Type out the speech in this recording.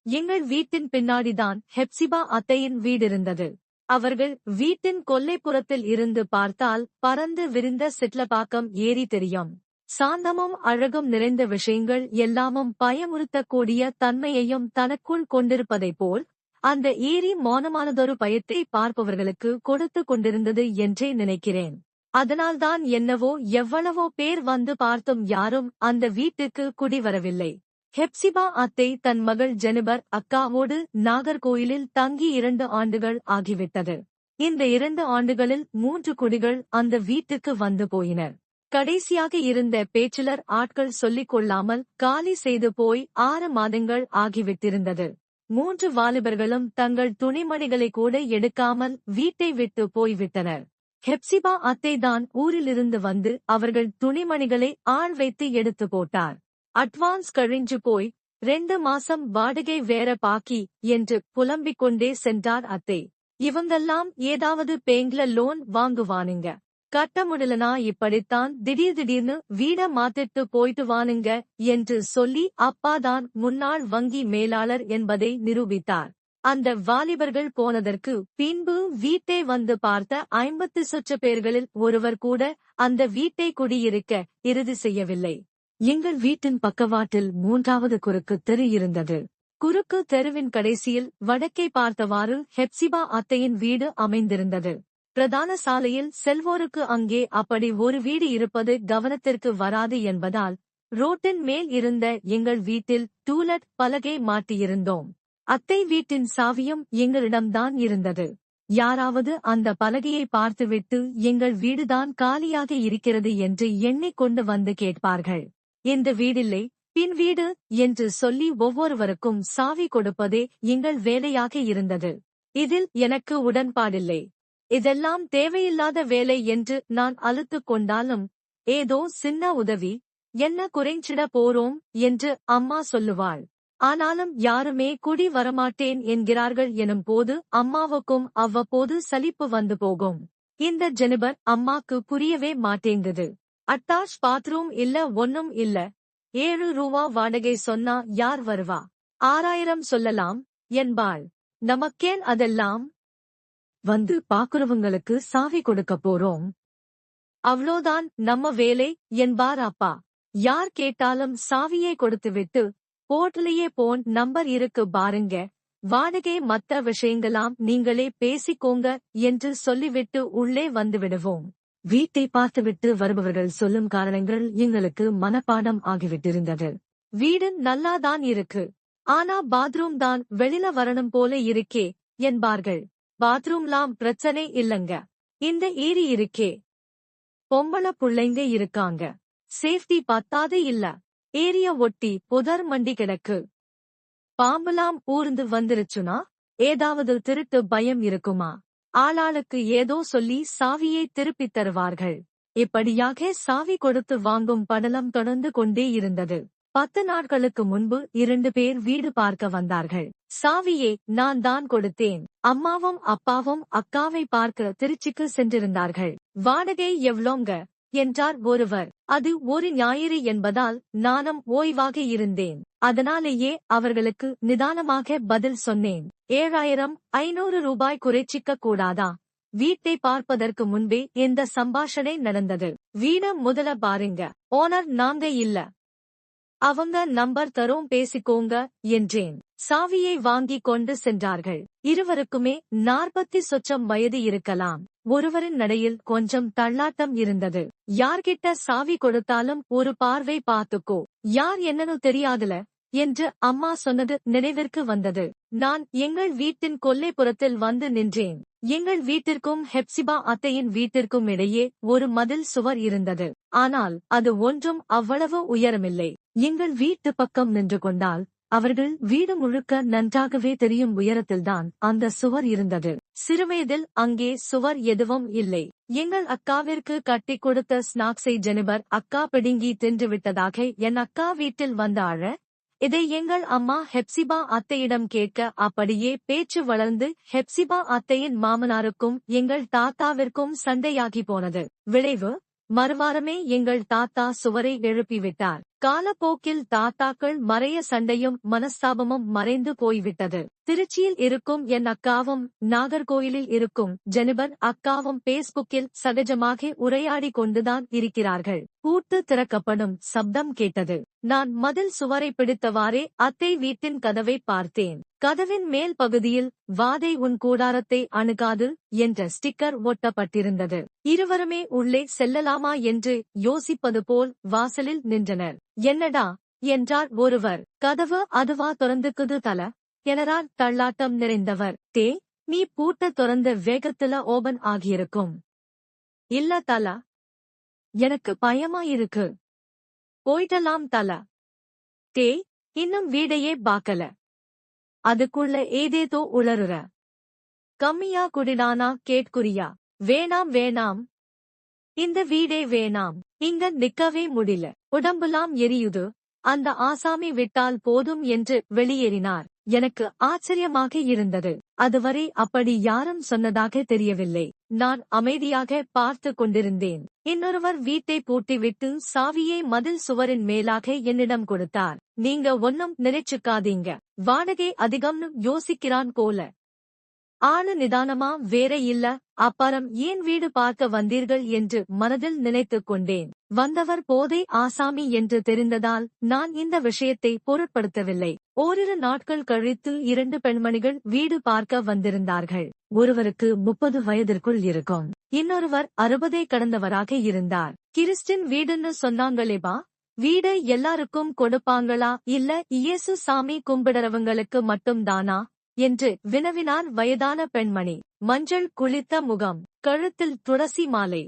எங்கள் வீட்டின் பின்னாடிதான் ஹெப்சிபா அத்தையின் வீடிருந்தது. அவர்கள் வீட்டின் கொல்லைப்புறத்தில் இருந்து பார்த்தால் பறந்து விரிந்த சிட்லபாக்கம் ஏரி தெரியும். சாந்தமும் அழகும் நிறைந்த விஷயங்கள் எல்லாமும் பயமுறுத்தக்கூடிய தன்மையையும் தனக்குள் கொண்டிருப்பதைப் போல் அந்த ஏரி மௌனமானதொரு பயத்தை பார்ப்பவர்களுக்கு கொடுத்து கொண்டிருந்தது என்றே நினைக்கிறேன். அதனால்தான் என்னவோ எவ்வளவோ பேர் வந்து பார்த்தும் யாரும் அந்த வீட்டுக்கு குடி வரவில்லை. ஹெப்சிபா அத்தை தன் மகள் ஜெனிபர் அக்காவோடு நாகர்கோயிலில் தங்கி 2 ஆண்டுகள் ஆகிவிட்டது. இந்த 2 ஆண்டுகளில் 3 குடிகள் அந்த வீட்டுக்கு வந்து போயினர். கடைசியாக இருந்த பேச்சுலர் ஆட்கள் சொல்லிக் கொள்ளாமல் காலி செய்து போய் 6 மாதங்கள் ஆகிவிட்டிருந்தது. 3 வாலிபர்களும் தங்கள் துணிமணிகளை கூட எடுக்காமல் வீட்டை விட்டு போய்விட்டனர். ஹெப்சிபா அத்தை தான் ஊரிலிருந்து வந்து அவர்கள் துணிமணிகளை ஆள் வைத்து எடுத்து போட்டார். அட்வான்ஸ் கழிஞ்சு போய் 2 மாசம் வாடகை வேற பாக்கி என்று புலம்பிக் கொண்டே சென்றார் அத்தை. இவங்கெல்லாம் ஏதாவது பேங்க்ல லோன் வாங்குவானுங்க, கட்ட முடியலனா இப்படித்தான் திடீர்னு வீட மாத்திட்டு போயிட்டு வானுங்க என்று சொல்லி அப்பாதான் முன்னாள் வங்கி மேலாளர் என்பதை நிரூபித்தார். அந்த வாலிபர்கள் போனதற்கு பின்பு வீட்டை வந்து பார்த்த 50 சொச்ச பேர்களில் ஒருவர் கூட அந்த வீட்டை குடியிருக்க இறுதி செய்யவில்லை. எங்கள் வீட்டின் பக்கவாட்டில் 3வது குறுக்கு தெரு இருந்தது. குறுக்கு தெருவின் கடைசியில் வடக்கை பார்த்தவாறு ஹெப்சிபா அத்தையின் வீடு அமைந்திருந்தது. பிரதான சாலையில் செல்வோருக்கு அங்கே அப்படி ஒரு வீடு இருப்பது கவனத்திற்கு வராது என்பதால் ரோட்டின் மேல் இருந்த எங்கள் வீட்டில் டூலெட் பலகை மாட்டியிருந்தோம். அத்தை வீட்டின் சாவியும் எங்களிடம்தான் இருந்தது. யாராவது அந்த பலகையை பார்த்துவிட்டு எங்கள் வீடுதான் காலியாக இருக்கிறது என்று எண்ணிக்கொண்டு வந்து கேட்பார்கள். இந்த வீடில்லை, பின் வீடு என்று சொல்லி ஒவ்வொருவருக்கும் சாவி கொடுப்பதே எங்கள் வேலையாக இருந்தது. இதில் எனக்கு உடன்பாடில்லை. இதெல்லாம் தேவையில்லாத வேலை என்று நான் அலுத்துக் கொண்டாலும், ஏதோ சின்ன உதவி, என்ன குறைஞ்சிட போறோம் என்று அம்மா சொல்லுவாள். ஆனாலும் யாருமே குடி வரமாட்டேன் என்கிறார்கள் எனும் போது அம்மாவுக்கும் அவ்வப்போது சலிப்பு வந்து போகும். இந்த ஜெனிபர் அம்மாக்கு புரியவே மாட்டேங்குது. அட்டாச் பாத்ரூம் இல்ல, ஒன்னும் இல்ல, 7 ரூபா வாடகை சொன்னா யார் வருவா, 6000 சொல்லலாம் என்பாள். நமக்கேன் அதெல்லாம், வந்து பாக்குறவங்களுக்கு சாவி கொடுக்க போறோம், அவ்ளோதான் நம்ம வேலை என்பார் அப்பா. யார் கேட்டாலும் சாவியை கொடுத்துவிட்டு போர்ட்லயே போன் நம்பர் இருக்கு பாருங்க, வாடகை மத்த விஷயங்களாம் நீங்களே பேசிக்கோங்க என்று சொல்லிவிட்டு உள்ளே வந்துவிடுவோம். வீட்டை பார்த்துவிட்டு வருபவர்கள் சொல்லும் காரணங்கள் எங்களுக்கு மனப்பாடம் ஆகிவிட்டிருந்தது. வீடு நல்லாதான் இருக்கு, ஆனா பாத்ரூம் தான் வெளில வரணும் போல இருக்கே என்பார்கள். பாத்ரூம்லாம் பிரச்சனை இல்லங்க, இந்த ஏரி இருக்கே, பொம்பள புள்ளைங்க இருக்காங்க, சேஃப்டி பத்தாது இல்ல, ஏரிய ஒட்டி புதர் மண்டி கிடக்கு, பாம்புலாம் ஊர்ந்து வந்துருச்சுனா ஏதாவது திருட்டு பயம் இருக்குமா, ஆளாளுக்கு ஏதோ சொல்லி சாவியை திருப்பித் தருவார்கள். இப்படியாக சாவி கொடுத்து வாங்கும் படலம் தொடர்ந்து கொண்டே இருந்தது. 10 நாட்களுக்கு முன்பு 2 பேர் வீடு பார்க்க வந்தார்கள். சாவியை நான் தான் கொடுத்தேன். அம்மாவும் அப்பாவும் அக்காவை பார்க்க திருச்சிக்கு சென்றிருந்தார்கள். வாடகை எவ்வளோங்க என்றார் ஒருவர். அது ஒரு ஞாயிறு என்பதால் நானும் ஓய்வாக இருந்தேன். அதனாலேயே அவர்களுக்கு நிதானமாக பதில் சொன்னேன். 7500 ரூபாய் குறைச்சிக்க கூடாதா? வீட்டை பார்ப்பதற்கு முன்பே இந்த சம்பாஷணை நடந்தது. வீட முதல பாருங்க, ஓனர் நாங்க இல்ல, அவங்க நம்பர் தரோம் பேசிக்கோங்க என்றேன். சாவியை வாங்கி கொண்டு சென்றார்கள். இருவருக்குமே 40 சொச்சம் வயது இருக்கலாம். ஒருவரின் நடையில் கொஞ்சம் தள்ளாட்டம் இருந்தது. யார்கிட்ட சாவி கொடுத்தாலும் ஒரு பார்வை பார்த்துக்கோ, யார் என்னன்னு தெரியாதுல என்று அம்மா சொன்னது நினைவிற்கு வந்தது. நான் எங்கள் வீட்டின் கொல்லைப்புறத்தில் வந்து நின்றேன். எங்கள் வீட்டிற்கும் ஹெப்சிபா அத்தையின் வீட்டிற்கும் இடையே ஒரு மதில் சுவர் இருந்தது. ஆனால் அது ஒன்றும் அவ்வளவு உயரமில்லை. எங்கள் வீட்டு பக்கம் நின்று கொண்டால் அவர்கள் வீடு முழுக்க நன்றாகவே தெரியும் உயரத்தில்தான் அந்த சுவர் இருந்தது. சிறுவயதில் அங்கே சுவர் எதுவும் இல்லை. எங்கள் அக்காவிற்கு கட்டி கொடுத்த ஸ்நாக்ஸை ஜெனிபர் அக்கா பிடுங்கி தின்றுவிட்டதாக என் அக்கா வீட்டில் வந்தாழ, இதை எங்கள் அம்மா ஹெப்சிபா அத்தையிடம் கேட்க அப்படியே பேச்சு வளர்ந்து ஹெப்சிபா அத்தையின் மாமனாருக்கும் எங்கள் தாத்தாவிற்கும் சண்டையாகி போனது. விளைவு, மறுவாரமே எங்கள் தாத்தா சுவரை எழுப்பிவிட்டார். காலப்போக்கில் தாத்தாக்கள் மறைய சண்டையும் மனஸ்தாபமும் மறைந்து போய்விட்டது. திருச்சியில் இருக்கும் என் அக்காவும் நாகர்கோயிலில் இருக்கும் ஜெனிபர் அக்காவும் பேஸ்புக்கில் சகஜமாக உரையாடி கொண்டுதான் இருக்கிறார்கள். பூட்டு திறக்கப்படும் சப்தம் கேட்டது. நான் மதில் சுவரை பிடித்தவாறே அத்தை வீட்டின் கதவை பார்த்தேன். கதவின் மேல் பகுதியில் வாதை உன் கூடாரத்தை அணுகாது என்ற ஸ்டிக்கர் ஒட்டப்பட்டிருந்தது. இருவருமே உள்ளே செல்லலாமா என்று யோசிப்பது போல் வாசலில் நின்றனர். என்னடா என்றார் ஒருவர். கதவு அதுவா திறந்துக்குது தல எனறார் தள்ளாட்டம் நிறைந்தவர். நீ பூட்ட திறந்த வேகத்துல ஓபன் ஆகியிருக்கும். இல்ல தல, எனக்கு பயமாயிருக்கு. போயிட்டலாம் தல. இன்னும் வீடையே பாக்கல. அதுக்குள்ள ஏதேதோ உளறுற. கம்மியா குடிடானா கேட்குறியா? வேணாம் வேணாம், இந்த வீடே வேணாம். இங்க நிக்கவே முடியல. உடம்புலாம் எரியுது. அந்த ஆசாமி விட்டால் போதும் என்று வெளியேறினார். எனக்கு ஆச்சரியமாக இருந்தது. அதுவரை அப்படி யாரும் சொன்னதாக தெரியவில்லை. நான் அமைதியாக பார்த்து கொண்டிருந்தேன். இன்னொருவர் வீட்டை பூட்டிவிட்டு சாவியை மதில் சுவரின் மேலாக என்னிடம் கொடுத்தார். நீங்க ஒன்னும் நினைச்சுக்காதீங்க, வாடகை அதிகம்னு யோசிக்கிறான் போல. ஆளு நிதானமா வேற இல்ல. அப்புறம் ஏன் வீடு பார்க்க வந்தீர்கள் என்று மனதில் நினைத்துக் கொண்டேன். வந்தவர் போதை ஆசாமி என்று தெரிந்ததால் நான் இந்த விஷயத்தை பொருட்படுத்தவில்லை. ஓரிரு நாட்கள் கழித்து 2 பெண்மணிகள் வீடு பார்க்க வந்திருந்தார்கள். ஒருவருக்கு 30 வயதிற்குள் இருக்கும். இன்னொருவர் 60 கடந்தவராக இருந்தார். கிறிஸ்டின் வீடுன்னு சொன்னாங்களேபா, வீடு எல்லாருக்கும் கொடுப்பாங்களா இல்ல இயேசு சாமி கும்பிடறவங்களுக்கு மட்டும் தானா என்று வினவினார் வயதான பெண்மணி. மஞ்சள் குளித்த முகம், கழுத்தில் துளசி மாலை,